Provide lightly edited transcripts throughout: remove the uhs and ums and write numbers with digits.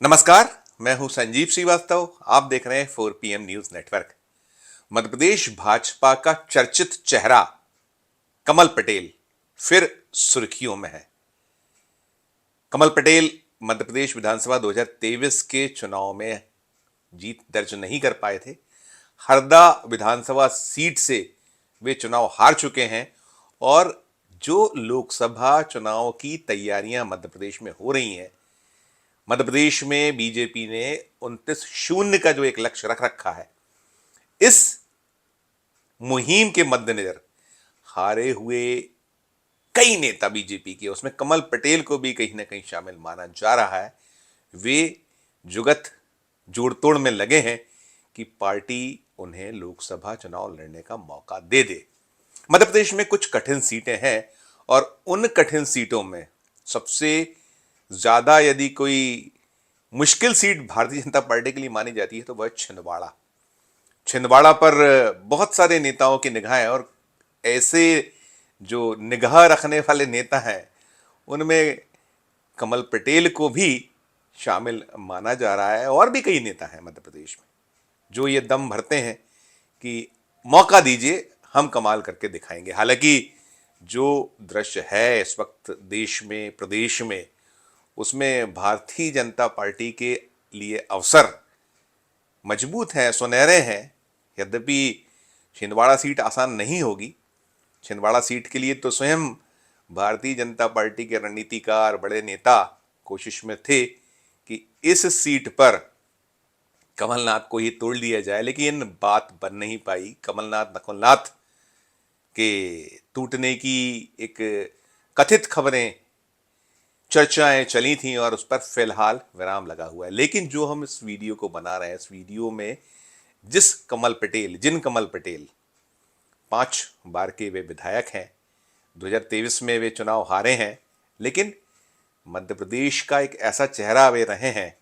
नमस्कार। मैं हूं संजीव श्रीवास्तव। आप देख रहे हैं 4 PM news network. Madhya Pradesh Bhajpa का चर्चित चेहरा कमल पटेल फिर सुर्खियों में है। कमल पटेल मध्य प्रदेश विधानसभा 2023 के चुनाव में जीत दर्ज नहीं कर पाए थे। हरदा विधानसभा सीट से वे चुनाव हार चुके हैं और जो लोकसभा चुनाव की तैयारियां मध्य प्रदेश में हो रही हैं, मध्य प्रदेश में बीजेपी ने 29-0 का जो एक लक्ष्य रख रखा है, इस मुहिम के मद्देनजर हारे हुए कई नेता बीजेपी के, उसमें कमल पटेल को भी कहीं ना कहीं शामिल माना जा रहा है। वे जुगत जोड़तोड़ में लगे हैं कि पार्टी उन्हें लोकसभा चुनाव लड़ने का मौका दे दे। मध्य प्रदेश में कुछ कठिन सीटें हैं और उन कठिन सीटों में सबसे ज्यादा यदि कोई मुश्किल सीट भारतीय जनता पार्टी के लिए मानी जाती है तो वह छिंदवाड़ा। छिंदवाड़ा पर बहुत सारे नेताओं की निगाह है और ऐसे जो निगाह रखने वाले नेता हैं उनमें कमल पटेल को भी शामिल माना जा रहा है। और भी कई नेता हैं मध्य प्रदेश में जो ये दम भरते हैं कि मौका दीजिए, हम कमाल करके दिखाएंगे। हालांकि जो दृश्य है इस वक्त देश में, प्रदेश में, उसमें भारतीय जनता पार्टी के लिए अवसर मजबूत हैं, सुनहरे हैं। यद्यपि छिंदवाड़ा सीट आसान नहीं होगी। छिंदवाड़ा सीट के लिए तो स्वयं भारतीय जनता पार्टी के रणनीतिकार, बड़े नेता कोशिश में थे कि इस सीट पर कमलनाथ को ही तोड़ दिया जाए, लेकिन बात बन नहीं पाई। कमलनाथ के टूटने की एक कथित खबरें, चर्चाएं चली थी और उस पर फिलहाल विराम लगा हुआ है। लेकिन जो हम इस वीडियो को बना रहे हैं, इस वीडियो में जिन कमल पटेल 5 बार के वे विधायक हैं, 2023 में वे चुनाव हारे हैं, लेकिन मध्य प्रदेश का एक ऐसा चेहरा वे रहे हैं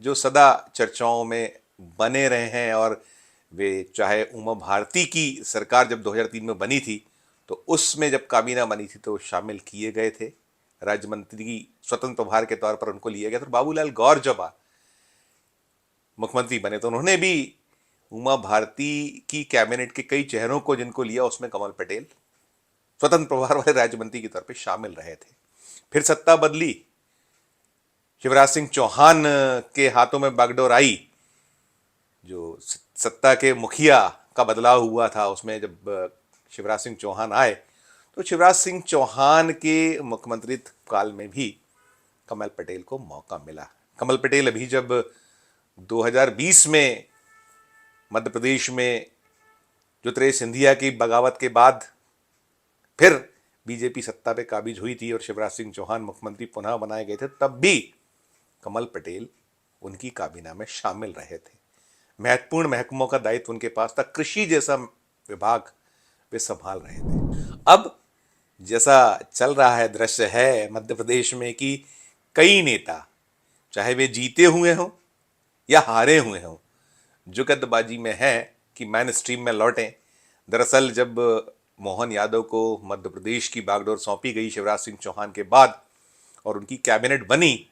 जो सदा चर्चाओं में बने रहे हैं। और वे चाहे उमा भारती की सरकार जब 2003 में बनी थी तो उसमें जब काबीना बनी थी तो शामिल किए गए थे, राज्य मंत्री स्वतंत्र प्रभार के तौर पर उनको लिया गया था। बाबूलाल गौर जब मुख्यमंत्री बने तो उन्होंने भी उमा भारती की कैबिनेट के कई चेहरों को जिनको लिया, उसमें कमल पटेल स्वतंत्र प्रभार वाले राज्य मंत्री के तौर पर शामिल रहे थे। फिर सत्ता बदली, शिवराज सिंह चौहान के हाथों में बागडोर आई। जो सत्ता के मुखिया का बदलाव हुआ था, उसमें जब शिवराज सिंह चौहान आए तो शिवराज सिंह चौहान के मुख्यमंत्रित्व काल में भी कमल पटेल को मौका मिला। कमल पटेल अभी जब 2020 में मध्य प्रदेश में ज्योतिरादित्य सिंधिया की बगावत के बाद फिर बीजेपी सत्ता पे काबिज हुई थी और शिवराज सिंह चौहान मुख्यमंत्री पुनः बनाए गए थे, तब भी कमल पटेल उनकी काबीना में शामिल रहे थे। महत्वपूर्ण महकमों का दायित्व उनके पास था, कृषि जैसा विभाग वे संभाल रहे थे। अब जैसा चल रहा है, दृश्य है मध्य प्रदेश में कि कई नेता, चाहे वे जीते हुए हों या हारे हुए हों, जुगतबाजी में है कि मेन स्ट्रीम में लौटें। दरअसल जब मोहन यादव को मध्य प्रदेश की बागडोर सौंपी गई शिवराज सिंह चौहान के बाद और उनकी कैबिनेट बनी,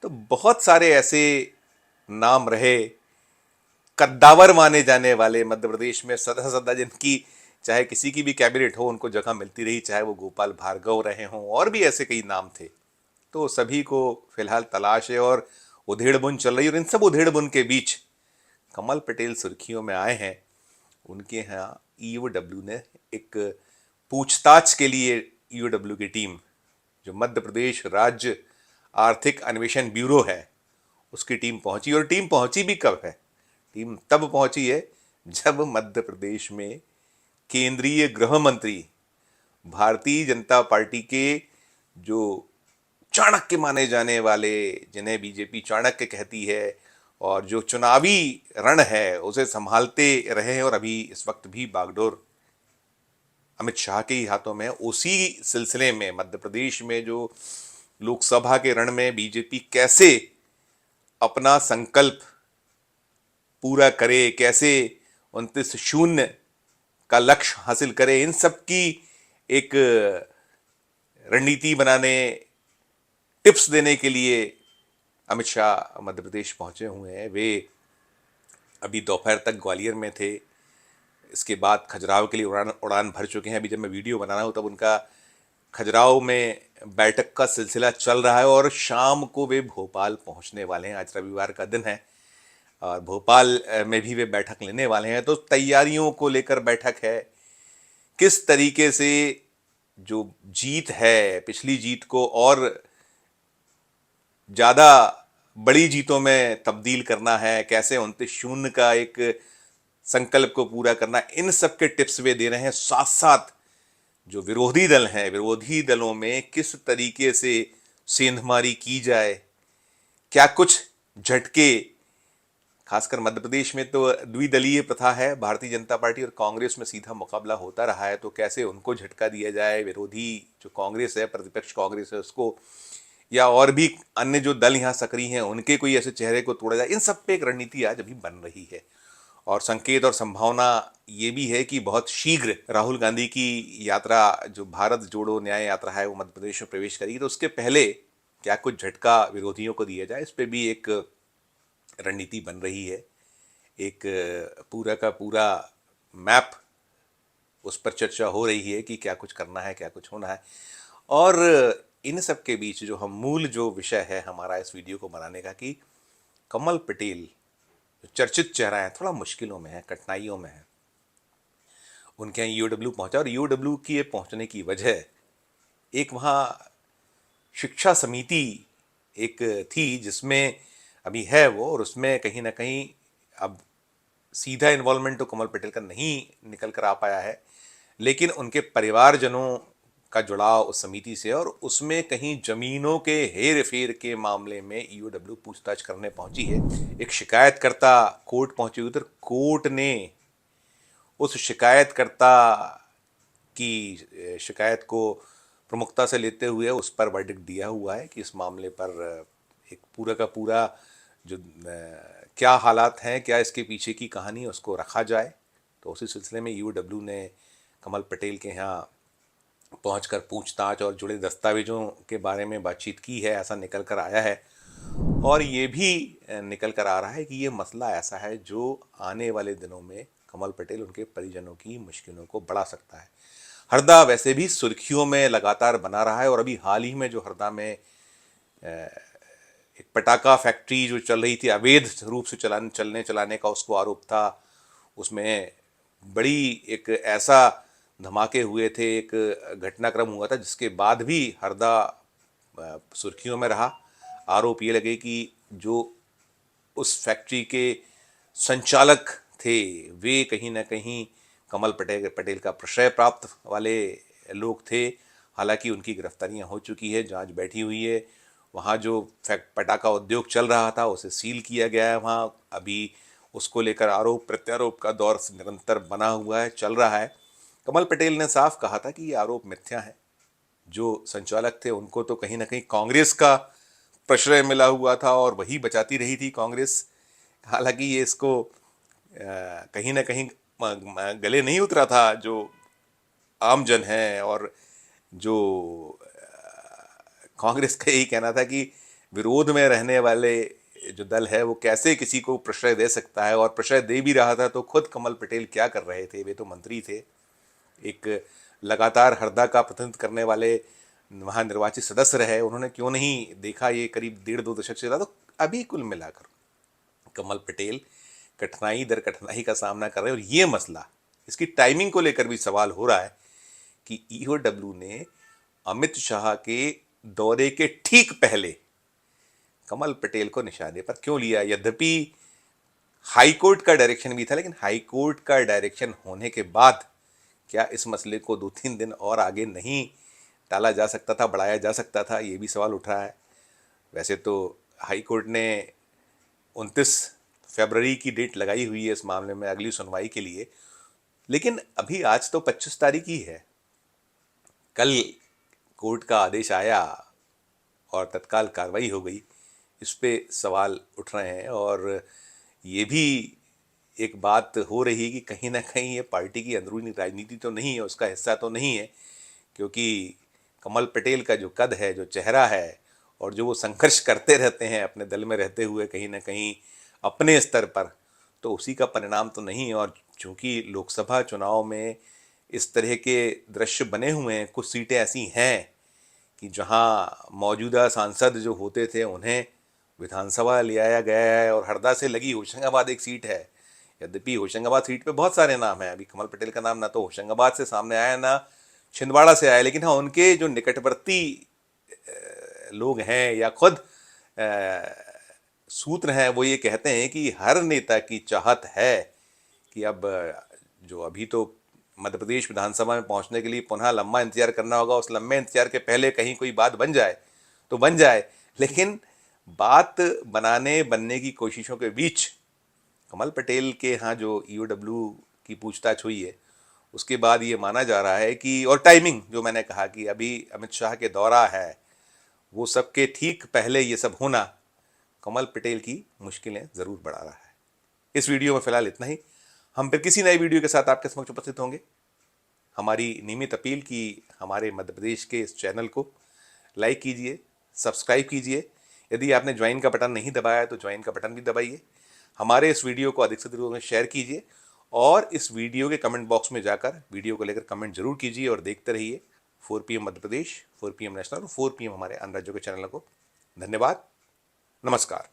तो बहुत सारे ऐसे नाम रहे, कद्दावर माने जाने वाले मध्य प्रदेश में सदा जिनकी चाहे किसी की भी कैबिनेट हो उनको जगह मिलती रही, चाहे वो गोपाल भार्गव रहे हों, और भी ऐसे कई नाम थे। तो सभी को फिलहाल तलाश है और उधेड़बुन चल रही है। और इन सब उधेड़बुन के बीच कमल पटेल सुर्खियों में आए हैं। उनके यहाँ ईओडब्ल्यू ने एक पूछताछ के लिए, ईओडब्ल्यू की टीम जो मध्य प्रदेश राज्य आर्थिक अन्वेषण ब्यूरो है, उसकी टीम पहुंची। और टीम पहुंची भी कब है? टीम तब पहुंची है जब मध्य प्रदेश में केंद्रीय गृह मंत्री, भारतीय जनता पार्टी के जो चाणक्य माने जाने वाले, जिन्हें बीजेपी चाणक्य कहती है और जो चुनावी रण है उसे संभालते रहे हैं और अभी इस वक्त भी बागडोर अमित शाह के ही हाथों में, उसी सिलसिले में मध्य प्रदेश में जो लोकसभा के रण में बीजेपी कैसे अपना संकल्प पूरा करे, कैसे 29-0 का लक्ष्य हासिल करे, इन सब की एक रणनीति बनाने, टिप्स देने के लिए अमित शाह मध्य प्रदेश पहुंचे हुए हैं। वे अभी दोपहर तक ग्वालियर में थे, इसके बाद खजुराहो के लिए उड़ान उड़ान भर चुके हैं। अभी जब मैं वीडियो बना रहा हूँ तब उनका खजुराहो में बैठक का सिलसिला चल रहा है और शाम को वे भोपाल पहुंचने वाले हैं। आज रविवार का दिन है और भोपाल में भी वे बैठक लेने वाले हैं। तो तैयारियों को लेकर बैठक है, किस तरीके से जो जीत है, पिछली जीत को और ज़्यादा बड़ी जीतों में तब्दील करना है, कैसे 29-0 का एक संकल्प को पूरा करना, इन सब के टिप्स वे दे रहे हैं। साथ साथ जो विरोधी दल हैं, विरोधी दलों में किस तरीके से सेंधमारी की जाए, क्या कुछ झटके, खासकर मध्य प्रदेश में तो द्विदलीय प्रथा है, भारतीय जनता पार्टी और कांग्रेस में सीधा मुकाबला होता रहा है, तो कैसे उनको झटका दिया जाए, विरोधी जो कांग्रेस है, प्रतिपक्ष कांग्रेस है उसको, या और भी अन्य जो दल यहाँ सक्रिय हैं उनके कोई ऐसे चेहरे को तोड़ा जाए। इन सब पे एक रणनीति आज अभी बन रही है और संकेत और संभावना ये भी है कि बहुत शीघ्र राहुल गांधी की यात्रा, जो भारत जोड़ो न्याय यात्रा है, वो मध्य प्रदेश में प्रवेश करेगी। तो उसके पहले क्या कुछ झटका विरोधियों को दिया जाए, इस पर भी एक रणनीति बन रही है। एक पूरा का पूरा मैप, उस पर चर्चा हो रही है कि क्या कुछ करना है, क्या कुछ होना है। और इन सब के बीच जो हम मूल जो विषय है हमारा इस वीडियो को बनाने का, कि कमल पटेल जो चर्चित चेहरा है, थोड़ा मुश्किलों में है, कठिनाइयों में है। उनके यहाँ ईओडब्ल्यू पहुंचा और ईओडब्ल्यू की पहुंचने की वजह एक वहाँ शिक्षा समिति एक थी जिसमें अभी है वो, और उसमें कहीं ना कहीं अब सीधा इन्वॉल्वमेंट तो कमल पटेल का नहीं निकल कर आ पाया है, लेकिन उनके परिवारजनों का जुड़ाव उस समिति से, और उसमें कहीं जमीनों के हेर फेर के मामले में ईओडब्ल्यू पूछताछ करने पहुंची है। एक शिकायतकर्ता कोर्ट पहुंची हुई, तो कोर्ट ने उस शिकायतकर्ता की शिकायत को प्रमुखता से लेते हुए उस पर वर्डिक्ट दिया हुआ है कि इस मामले पर एक पूरा का पूरा जो क्या हालात हैं, क्या इसके पीछे की कहानी है, उसको रखा जाए। तो उसी सिलसिले में ईओडब्ल्यू ने कमल पटेल के यहाँ पहुंचकर पूछताछ और जुड़े दस्तावेजों के बारे में बातचीत की है, ऐसा निकल कर आया है। और ये भी निकल कर आ रहा है कि ये मसला ऐसा है जो आने वाले दिनों में कमल पटेल उनके परिजनों की मुश्किलों को बढ़ा सकता है। हरदा वैसे भी सुर्खियों में लगातार बना रहा है और अभी हाल ही में जो हरदा में एक पटाखा फैक्ट्री जो चल रही थी, अवैध रूप से चलाने का उसको आरोप था, उसमें बड़ी एक ऐसा धमाके हुए थे, एक घटनाक्रम हुआ था जिसके बाद भी हरदा सुर्खियों में रहा। आरोप ये लगे कि जो उस फैक्ट्री के संचालक थे वे कहीं ना कहीं कमल पटेल का प्रश्रय प्राप्त वाले लोग थे। हालांकि उनकी गिरफ्तारियां हो चुकी है, जांच बैठी हुई है। वहाँ जो पटाखा उद्योग चल रहा था उसे सील किया गया है। वहाँ अभी उसको लेकर आरोप प्रत्यारोप का दौर निरंतर बना हुआ है, चल रहा है। कमल पटेल ने साफ कहा था कि ये आरोप मिथ्या है। जो संचालक थे उनको तो कहीं ना कहीं कांग्रेस का प्रश्रय मिला हुआ था और वही बचाती रही थी कांग्रेस। हालांकि ये इसको कहीं ना कहीं गले नहीं उतरा था जो आमजन है, और जो कांग्रेस का यही कहना था कि विरोध में रहने वाले जो दल है वो कैसे किसी को प्रश्रय दे सकता है, और प्रश्रय दे भी रहा था तो खुद कमल पटेल क्या कर रहे थे, वे तो मंत्री थे, एक लगातार हरदा का प्रतिनिधित्व करने वाले वहाँ निर्वाचित सदस्य रहे, उन्होंने क्यों नहीं देखा, ये करीब 1.5-2 दशक से था। तो अभी कुल मिलाकर कमल पटेल कठिनाई दर कठिनाई का सामना कर रहे हैं। और ये मसला, इसकी टाइमिंग को लेकर भी सवाल हो रहा है कि ईओडब्ल्यू ने अमित शाह के दौरे के ठीक पहले कमल पटेल को निशाने पर क्यों लिया। यद्यपि हाईकोर्ट का डायरेक्शन भी था, लेकिन हाईकोर्ट का डायरेक्शन होने के बाद क्या इस मसले को 2-3 दिन और आगे नहीं टाला जा सकता था, बढ़ाया जा सकता था, ये भी सवाल उठ रहा है। वैसे तो हाईकोर्ट ने 29 फरवरी की डेट लगाई हुई है इस मामले में अगली सुनवाई के लिए, लेकिन अभी आज तो 25 तारीख ही है। कल कोर्ट का आदेश आया और तत्काल कार्रवाई हो गई, इस पे सवाल उठ रहे हैं। और ये भी एक बात हो रही है कि कहीं ना कहीं ये पार्टी की अंदरूनी राजनीति तो नहीं है, उसका हिस्सा तो नहीं है, क्योंकि कमल पटेल का जो कद है, जो चेहरा है, और जो वो संघर्ष करते रहते हैं अपने दल में रहते हुए कहीं ना कहीं अपने स्तर पर, तो उसी का परिणाम तो नहीं। और चूंकि लोकसभा चुनाव में इस तरह के दृश्य बने हुए हैं, कुछ सीटें ऐसी हैं कि जहां मौजूदा सांसद जो होते थे उन्हें विधानसभा ले आया गया है, और हरदा से लगी होशंगाबाद एक सीट है। यद्यपि होशंगाबाद सीट पे बहुत सारे नाम हैं, अभी कमल पटेल का नाम ना तो होशंगाबाद से सामने आया ना छिंदवाड़ा से आया, लेकिन हाँ उनके जो निकटवर्ती लोग हैं या खुद सूत्र हैं वो ये कहते हैं कि हर नेता की चाहत है कि अब जो अभी तो मध्य प्रदेश विधानसभा में पहुंचने के लिए पुनः लंबा इंतजार करना होगा, उस लंबे इंतजार के पहले कहीं कोई बात बन जाए तो बन जाए। लेकिन बात बनने की कोशिशों के बीच कमल पटेल के यहाँ जो ईओडब्ल्यू की पूछताछ हुई है उसके बाद ये माना जा रहा है कि, और टाइमिंग जो मैंने कहा कि अभी अमित शाह के दौरा है, वो सबके ठीक पहले ये सब होना कमल पटेल की मुश्किलें ज़रूर बढ़ा रहा है। इस वीडियो में फिलहाल इतना ही। हम फिर किसी नए वीडियो के साथ आपके समक्ष उपस्थित होंगे। हमारी नियमित अपील की हमारे मध्य प्रदेश के इस चैनल को लाइक कीजिए, सब्सक्राइब कीजिए। यदि आपने ज्वाइन का बटन नहीं दबाया तो ज्वाइन का बटन भी दबाइए। हमारे इस वीडियो को अधिक से अधिक लोगों में शेयर कीजिए, और इस वीडियो के कमेंट बॉक्स में जाकर वीडियो को लेकर कमेंट जरूर कीजिए, और देखते रहिए 4 PM Madhya Pradesh, 4 PM national और 4 PM हमारे अन्य राज्यों के चैनलों को। धन्यवाद, नमस्कार।